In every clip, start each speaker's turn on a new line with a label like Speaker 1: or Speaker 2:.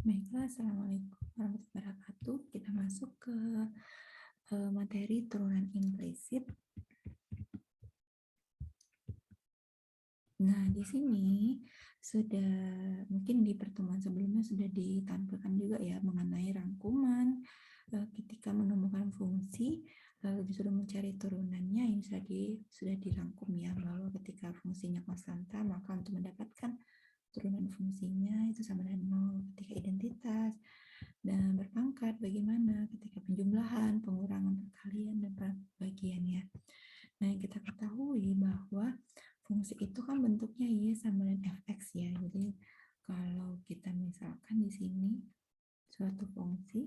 Speaker 1: Baiklah, Assalamualaikum warahmatullahi wabarakatuh. Kita masuk ke materi turunan implisit. Nah, di sini sudah mungkin di pertemuan sebelumnya sudah ditampilkan juga ya mengenai rangkuman ketika menemukan fungsi lalu disuruh mencari turunannya yang sudah dirangkum ya, bahwa ketika fungsinya konstanta maka untuk mendapatkan turunan fungsinya itu sama dengan 0 ketika identitas, dan berpangkat bagaimana ketika penjumlahan, pengurangan, perkalian, dan pembagian ya. Nah, yang kita ketahui bahwa fungsi itu kan bentuknya y sama dengan fx ya. Jadi kalau kita misalkan di sini suatu fungsi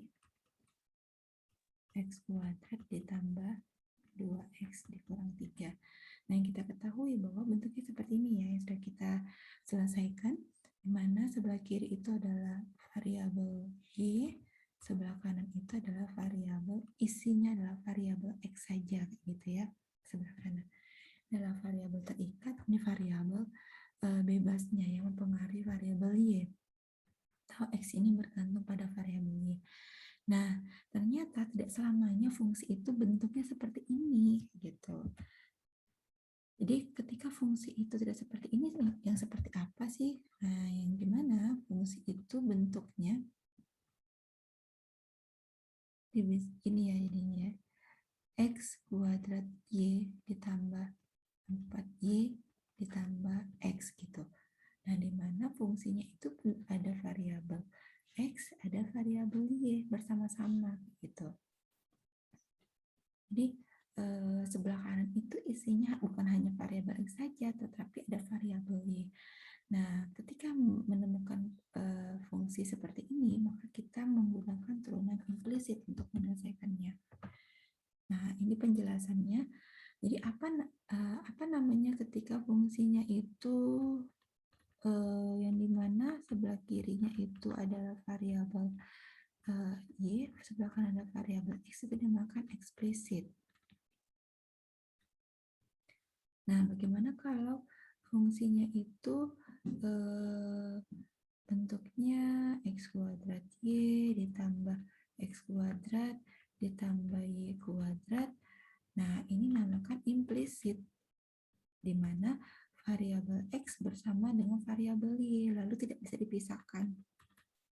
Speaker 1: x kuadrat ditambah 2x dikurang 3. Nah, yang kita ketahui bahwa bentuknya seperti ini ya, yang sudah kita selesaikan, di mana sebelah kiri itu adalah variabel y, sebelah kanan itu adalah variabel, isinya adalah variabel x saja gitu ya, sebelah kanan adalah variabel terikat, ini variabel bebasnya yang mempengaruhi variabel y. Atau x ini bergantung pada variabel y. Nah, ternyata tidak selamanya fungsi itu bentuknya seperti ini gitu. Jadi ketika fungsi itu tidak seperti ini, yang seperti apa sih? Nah, yang dimana fungsi itu bentuknya ini ya jadinya x kuadrat y ditambah 4y ditambah x gitu. Nah, dimana fungsinya itu ada variabel x, ada variabel y bersama-sama gitu. Jadi sebelah kanan itu isinya bukan hanya variabel x saja, tetapi ada variabel y. Nah, ketika menemukan fungsi seperti ini, maka kita menggunakan turunan implisit untuk menyelesaikannya. Nah, ini penjelasannya. Jadi apa namanya ketika fungsinya itu yang dimana sebelah kirinya itu adalah variabel y, sebelah kanan ada variabel x, itu dinamakan eksplisit. Nah, bagaimana kalau fungsinya itu bentuknya x kuadrat y ditambah x kuadrat ditambah y kuadrat. Nah, ini namakan implisit, di mana variabel x bersama dengan variabel y, lalu tidak bisa dipisahkan.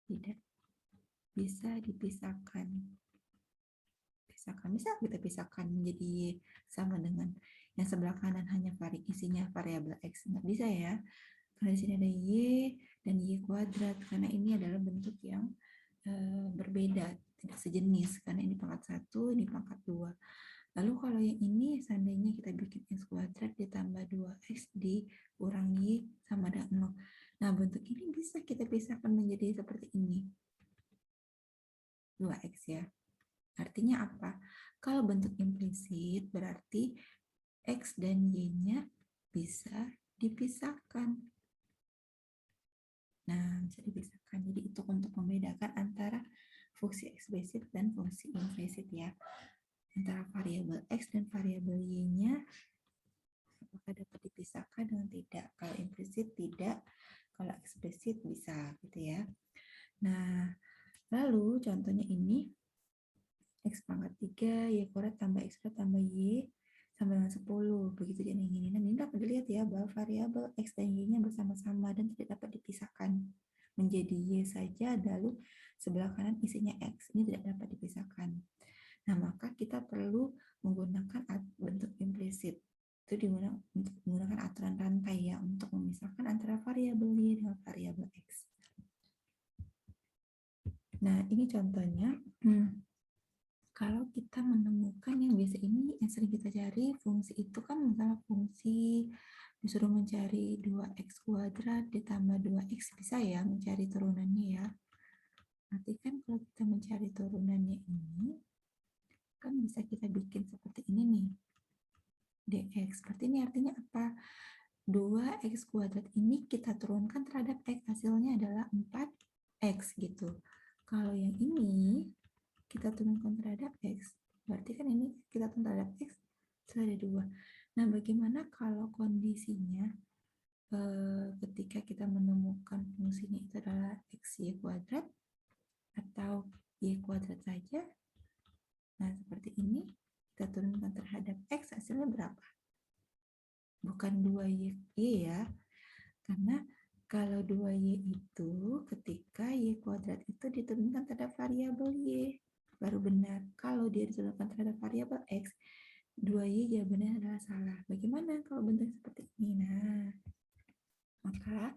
Speaker 1: Tidak bisa dipisahkan. Bisa kita pisahkan menjadi y sama dengan yang sebelah kanan hanya isinya variabel x. Nggak bisa ya, karena di sini ada y dan y kuadrat, karena ini adalah bentuk yang berbeda, tidak sejenis, karena ini pangkat 1, ini pangkat 2. Lalu kalau yang ini seandainya kita bikin x kuadrat ditambah 2x dikurang y sama dengan 0. Nah, bentuk ini bisa kita pisahkan menjadi seperti ini. 2x ya. Artinya apa? Kalau bentuk implisit berarti x dan y-nya bisa dipisahkan. Nah, bisa dipisahkan. Jadi itu untuk membedakan antara fungsi eksplisit dan fungsi implisit ya. Antara variabel x dan variabel y-nya apakah dapat dipisahkan dengan tidak. Kalau implisit tidak, kalau eksplisit bisa gitu ya. Nah, lalu contohnya ini x pangkat 3 y kuadrat tambah x kuadrat tambah y sama dengan 10. Begitu jadi ini. Nah, ini dapat dilihat ya bahwa variabel x dan y-nya bersama-sama dan tidak dapat dipisahkan menjadi y saja, lalu sebelah kanan isinya x. Ini tidak dapat dipisahkan. Nah, maka kita perlu menggunakan bentuk implisit. Itu digunakan untuk menggunakan aturan rantai ya, untuk memisahkan antara variabel y dengan variabel x. Nah, ini contohnya. Kalau kita menemukan yang biasa ini yang sering kita cari, fungsi itu kan misalnya fungsi disuruh mencari 2x kuadrat ditambah 2x, bisa ya mencari turunannya ya. Nanti kan kalau kita mencari turunannya ini, kan bisa kita bikin seperti ini nih. Dx, seperti ini artinya apa? 2x kuadrat ini kita turunkan terhadap x, hasilnya adalah 4x gitu. Kalau yang ini kita turunkan terhadap x, berarti kan ini kita turunkan terhadap x, sudah ada 2. Nah, bagaimana kalau kondisinya ketika kita menemukan fungsinya itu adalah x y kuadrat, atau Y kuadrat saja. Nah, seperti ini. Kita turunkan terhadap X, hasilnya berapa? Bukan 2Y ya. Karena kalau 2Y itu ketika Y kuadrat itu diturunkan terhadap variabel Y. Baru benar. Kalau dia diturunkan terhadap variabel X, 2Y jawabannya adalah salah. Bagaimana kalau bentuk seperti ini? Nah, maka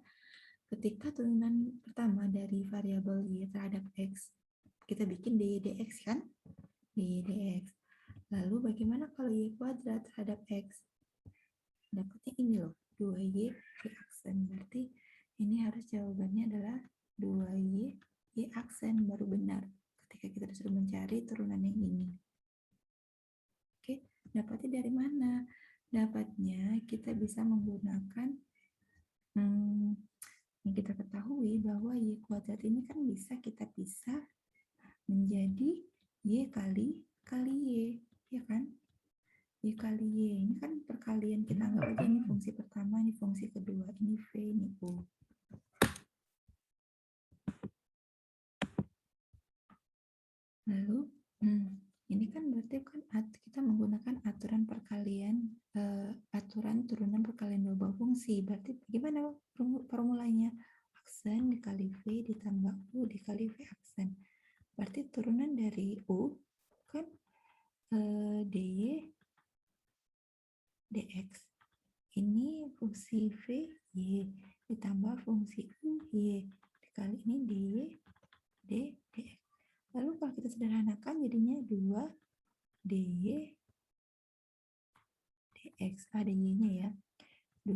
Speaker 1: ketika turunan pertama dari variabel Y terhadap X, kita bikin dy dx kan? Dy dx. Lalu bagaimana kalau Y kuadrat terhadap X? Dapatnya ini loh, 2Y Y aksen. Berarti ini harus jawabannya adalah 2Y Y aksen, baru benar. Ketika kita disuruh mencari turunan yang ini. Oke, dapatnya dari mana? Dapatnya kita bisa menggunakan yang kita ketahui bahwa Y kuadrat ini kan bisa kita pisah menjadi Y kali Y, ya kan? Y kali Y, ini kan perkalian, kita anggap aja ini fungsi pertama, ini fungsi kedua, ini V, ini U. Lalu, ini kan berarti kan kita menggunakan aturan perkalian, aturan turunan perkalian dua buah fungsi. Berarti bagaimana formulanya? Aksen dikali V ditambah U dikali V aksen. Berarti turunan dari U kan dy dx. Ini fungsi V y ditambah fungsi U y dikali ini dy dx. Lalu kalau kita sederhanakan jadinya 2 dy dx. Ada y-nya ya. 2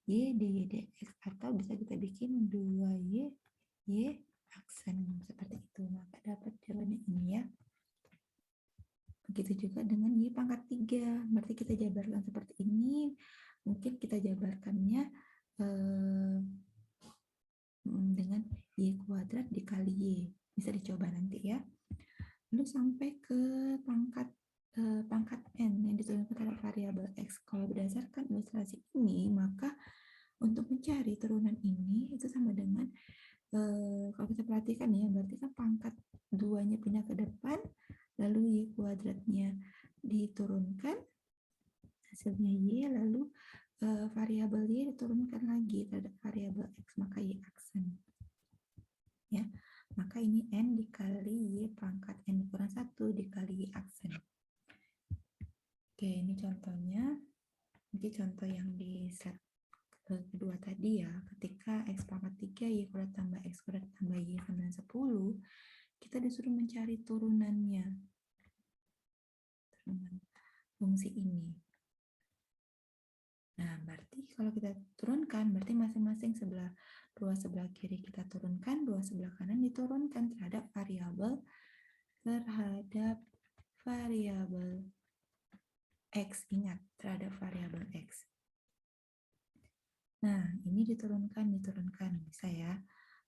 Speaker 1: y dy dx, atau bisa kita bikin 2y y aksen seperti itu. Maka dapat jawabannya ini ya. Begitu juga dengan Y pangkat 3. Berarti kita jabarkan seperti ini. Mungkin kita jabarkannya dengan Y kuadrat dikali Y. Bisa dicoba nanti ya. Lalu sampai ke pangkat N yang diturunkan terhadap variabel X. Kalau berdasarkan ilustrasi ini, maka untuk mencari turunan ini itu sama dengan kalau kita perhatikan ya, berarti kan pangkat 2-nya pindah ke depan, lalu Y kuadratnya diturunkan, hasilnya Y, lalu variabel Y diturunkan lagi terhadap variabel X, maka Y aksen. Ya, maka ini N dikali Y pangkat N kurang 1 dikali Y aksen. Oke, ini contohnya. Nanti contoh yang di set kedua tadi ya, ketika X pangkat 3 Y kuadrat tambah X kuadrat tambah Y sama dengan 10, kita disuruh mencari turunannya. Turunan fungsi ini. Nah, berarti kalau kita turunkan, berarti masing-masing dua sebelah kiri kita turunkan, dua sebelah kanan diturunkan terhadap variabel X. Ingat, terhadap variabel X. Nah, ini diturunkan, bisa ya.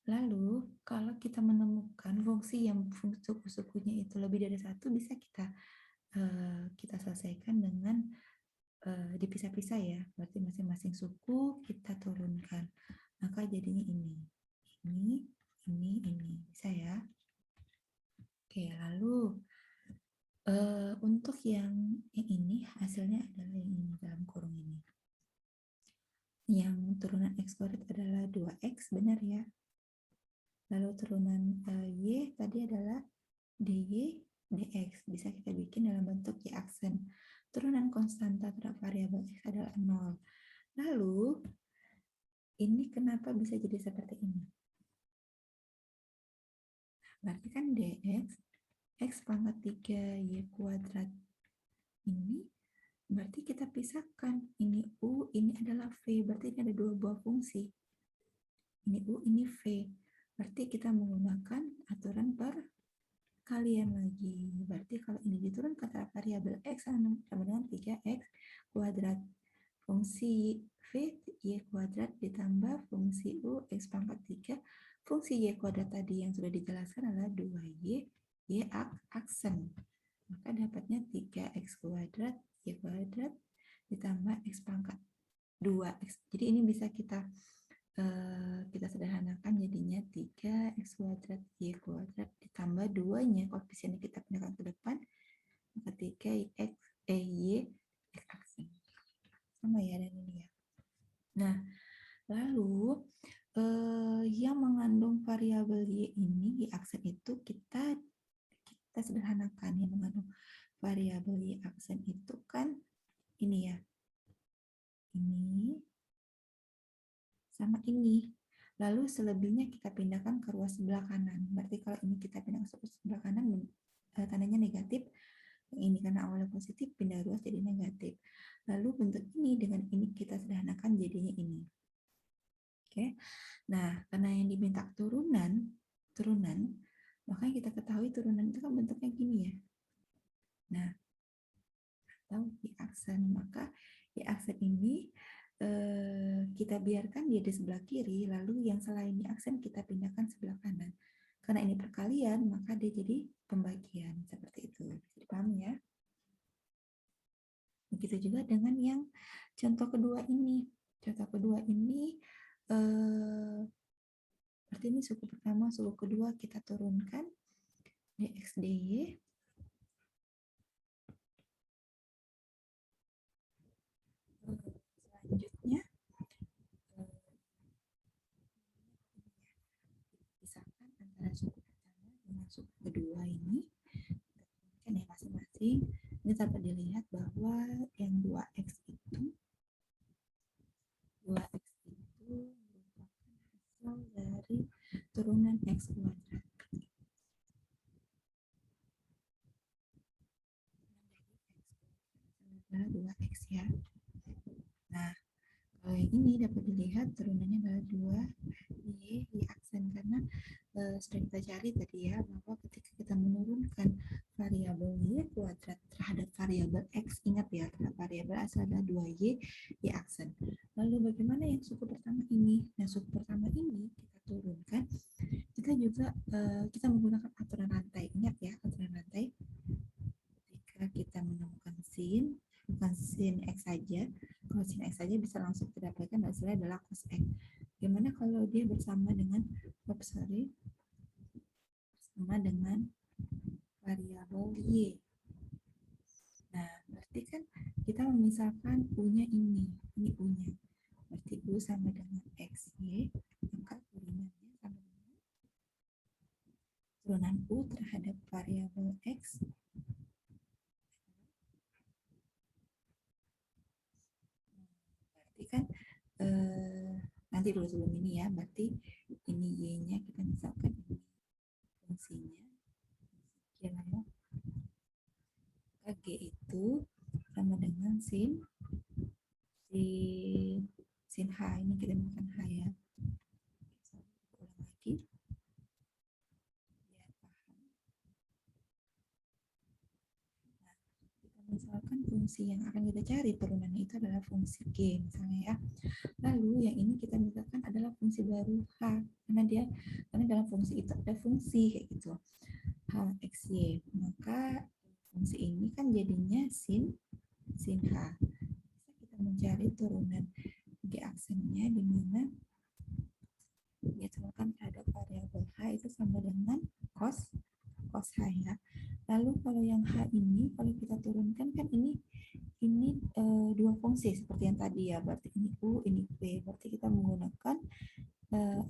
Speaker 1: Lalu, kalau kita menemukan fungsi yang suku-sukunya itu lebih dari satu, bisa kita selesaikan dengan dipisah-pisah ya. Berarti masing-masing suku kita turunkan. Maka jadinya ini. Ini. Bisa ya? Oke, lalu untuk yang ini hasilnya adalah yang ini dalam kurung ini. Yang turunan X kuadrat adalah 2X, benar ya? Lalu turunan Y tadi adalah dy dx. Bisa kita bikin dalam bentuk Y aksen. Turunan konstanta terhadap variabel X adalah 0. Lalu, ini kenapa bisa jadi seperti ini? Berarti kan dx, X pangkat 3 Y kuadrat ini, berarti kita pisahkan. Ini U, ini adalah V. Berarti ini ada dua buah fungsi. Ini U, ini V. Berarti kita menggunakan aturan perkalian lagi. Berarti kalau ini diturunkan terhadap variabel X sama dengan 3X kuadrat. Fungsi V, Y kuadrat ditambah fungsi U, X pangkat 3. Fungsi Y kuadrat tadi yang sudah dijelaskan adalah 2Y, Y aksen. Maka dapatnya 3X kuadrat, Y kuadrat, ditambah X pangkat 2X. Jadi ini bisa kita kita sederhanakan jadinya 3x kuadrat y kuadrat ditambah 2-nya koefisiennya kita pindahkan ke depan, maka 3x y x aksen. Sama ya dan ini ya. Nah, lalu yang mengandung variabel y ini, y aksen itu kita sederhanakan. Yang mengandung variabel y aksen itu kan ini ya, ini sama ini. Lalu selebihnya kita pindahkan ke ruas sebelah kanan. Berarti kalau ini kita pindah ke sebelah kanan, tandanya negatif. Yang ini karena awalnya positif, pindah ruas jadi negatif. Lalu bentuk ini dengan ini kita sederhanakan jadinya ini. Oke. Nah, karena yang diminta turunan, makanya kita ketahui turunan itu kan bentuknya gini ya. Nah, atau y aksen, maka y aksen ini kita biarkan dia di sebelah kiri, lalu yang selain y aksen kita pindahkan sebelah kanan. Karena ini perkalian, maka dia jadi pembagian seperti itu. Bisa dipahami ya? Begitu juga dengan yang contoh kedua ini. Contoh kedua ini berarti ini suku pertama, suku kedua kita turunkan dx dy. Selanjutnya pisahkan antara suku pertama dengan suku kedua ini, kan ya masing-masing. Ini dapat dilihat bahwa yang 2x itu merupakan hasil dari turunan x kuadrat. Adalah 2x ya. Nah, kalau yang ini dapat dilihat turunannya adalah 2 y aksen, karena sudah kita cari tadi ya, bahwa ketika kita menurunkan variabel y kuadrat terhadap variabel x, ingat ya, variabel asal adalah 2y y aksen. Lalu bagaimana yang suku pertama ini? Nah, suku pertama ini kita turunkan, kita juga kita menggunakan aturan rantai. Ingat ya, aturan rantai. Ketika kita menemukan sin, bukan sin x saja, kalau sin x saja bisa langsung kita dapatkan hasilnya adalah cos x. Gimana kalau dia bersama dengan bersama dengan variabel y? Nah, berarti kan kita memisahkan u-nya ini u-nya. Berarti u sama dengan xy, maka turunannya sama dengan turunan u terhadap variabel x. Berarti kan nanti dulu sebelum ini ya, berarti ini y-nya kita misalkan ini fungsinya kira ya, g itu sama dengan sin h, ini kita bukan h ya, ulang lagi biar paham. Nah, misalkan fungsi yang akan kita cari turunannya itu adalah fungsi g misalnya ya. Lalu yang ini kita misalkan adalah fungsi baru h, karena dalam fungsi itu ada fungsi kayak gitu, h x y, maka fungsi ini kan jadinya sin h. Bisa kita mencari turunan g aksennya di mana dia turunkan terhadap variabel h itu sama dengan cos h ya. Lalu kalau yang h ini kalau kita turunkan kan ini dua fungsi seperti yang tadi ya, berarti ini u, ini v, berarti kita menggunakan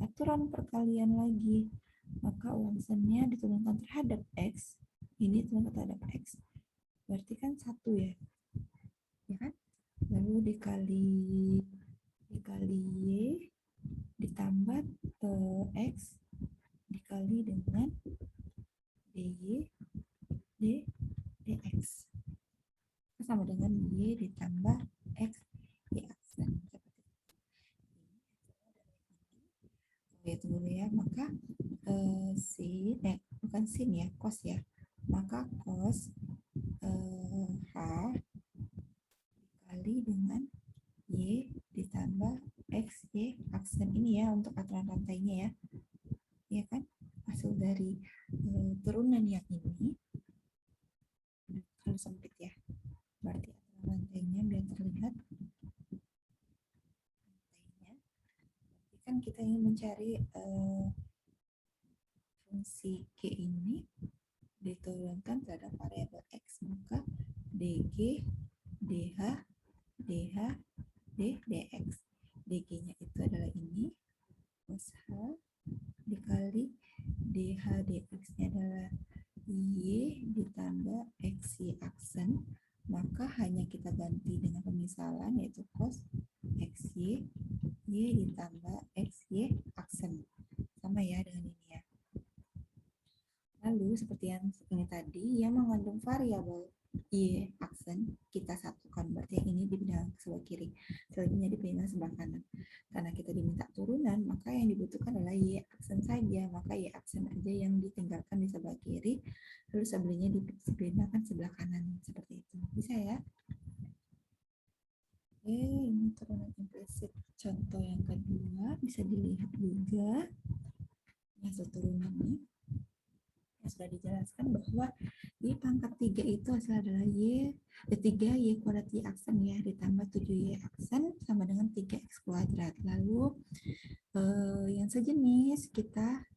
Speaker 1: aturan perkalian lagi, maka u aksennya diturunkan terhadap x, ini diturunkan terhadap x, berarti kan 1 ya, ya kan? Lalu dikali y ditambah x dikali dengan dy dx sama dengan y ditambah x y aksen. Ya, tunggu ya, maka sin bukan sin ya, cos ya, maka cos h dikali dengan y ditambah x y aksen, ini ya untuk aturan rantainya ya, ya kan, hasil dari turunan yang ini kalau sempit ya, berarti aturan rantainya biar terlihat rantainya, kan kita ingin mencari fungsi G ini diturunkan terhadap variabel X, maka DG, DH, DH, dx. DG-nya itu adalah ini, plus H, dikali DH dx-nya adalah Y ditambah XY aksen, maka hanya kita ganti dengan pemisalan, yaitu cos XY, Y ditambah XY aksen. Sama ya dengan ini ya. Lalu seperti yang ini tadi, yang mengandung variabel Y aksen, kita satukan. Berarti yang ini dipindah ke sebelah kiri, selanjutnya dipindah sebelah kanan. Karena kita diminta turunan, maka yang dibutuhkan adalah Y aksen saja. Maka Y aksen aja yang ditinggalkan di sebelah kiri, lalu sebelahnya dipindahkan sebelah kanan. Seperti itu. Bisa ya? Oke, ini turunan implisit. Contoh yang kedua, bisa dilihat juga hasil turunannya. Sudah dijelaskan bahwa Y pangkat 3 itu hasil adalah Y 3 Y kuadrat Y aksen ya, ditambah 7Y aksen sama dengan 3X kuadrat. Lalu yang sejenis kita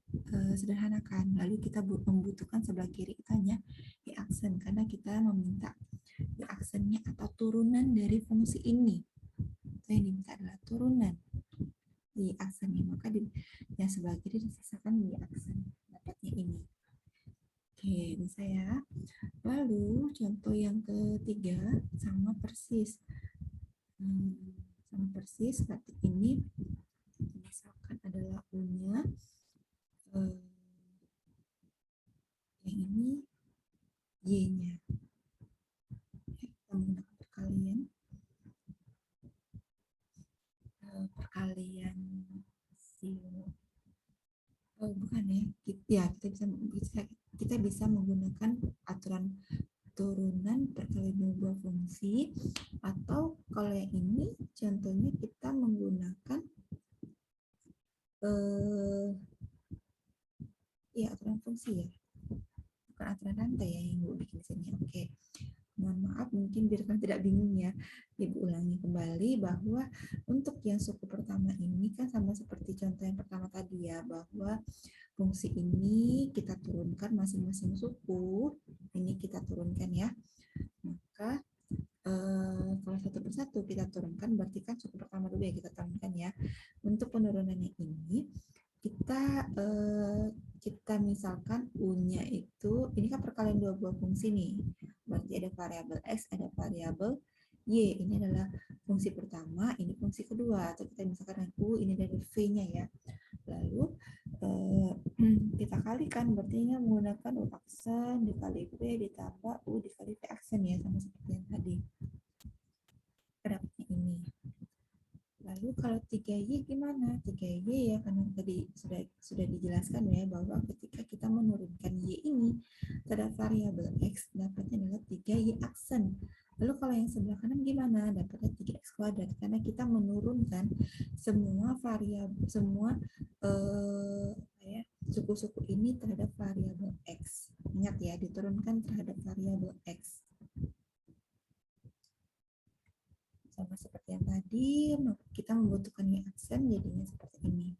Speaker 1: sederhanakan. Lalu kita membutuhkan sebelah kiri itu hanya Y aksen, karena kita meminta Y aksennya atau turunan dari fungsi ini. Itu yang diminta adalah turunan Y aksennya, maka yang sebelah kiri disisakan Y aksen. Dapatnya ini. Oke, bisa ya. Lalu contoh yang ketiga sama persis. Sama persis, berarti ini misalkan adalah U-nya. Yang ini Y-nya. Kita menggunakan perkalian. Perkalian bukan ya. Kita bisa menggunakan aturan turunan perkalian dua fungsi, atau kalau yang ini contohnya kita menggunakan ya aturan fungsi ya, bukan aturan rantai ya yang Ibu bikin sini. Oke, mohon maaf mungkin biar kalian tidak bingung ya, Ibu ulangi kembali bahwa untuk yang suku pertama ini kan sama seperti contoh yang pertama tadi ya, bahwa fungsi ini kita turunkan masing-masing suku, ini kita turunkan ya. Maka kalau satu persatu kita turunkan, berarti kan suku pertama dulu ya kita turunkan ya. Untuk penurunannya ini kita misalkan U-nya itu, ini kan perkalian dua buah fungsi nih. Berarti ada variabel X, ada variabel Y. Ini adalah fungsi pertama, ini fungsi kedua. Atau kita misalkan U, ini dari V-nya ya. Lalu kita kalikan, berarti ini menggunakan U aksen dikali V ditambah U dikali V aksen ya, sama seperti yang tadi. Dapatnya ini. Lalu kalau 3Y gimana? 3Y ya, karena tadi sudah dijelaskan ya, bahwa ketika kita menurunkan Y ini terhadap variabel X, dapatnya adalah 3Y aksen. Lalu kalau yang sebelah kanan gimana? Dapatnya 3X kuadrat, karena kita menurunkan semua variabel, semua suku-suku ini terhadap variabel X. Ingat ya, diturunkan terhadap variabel X. Sama seperti yang tadi, kita membutuhkan Y aksen, jadinya seperti ini.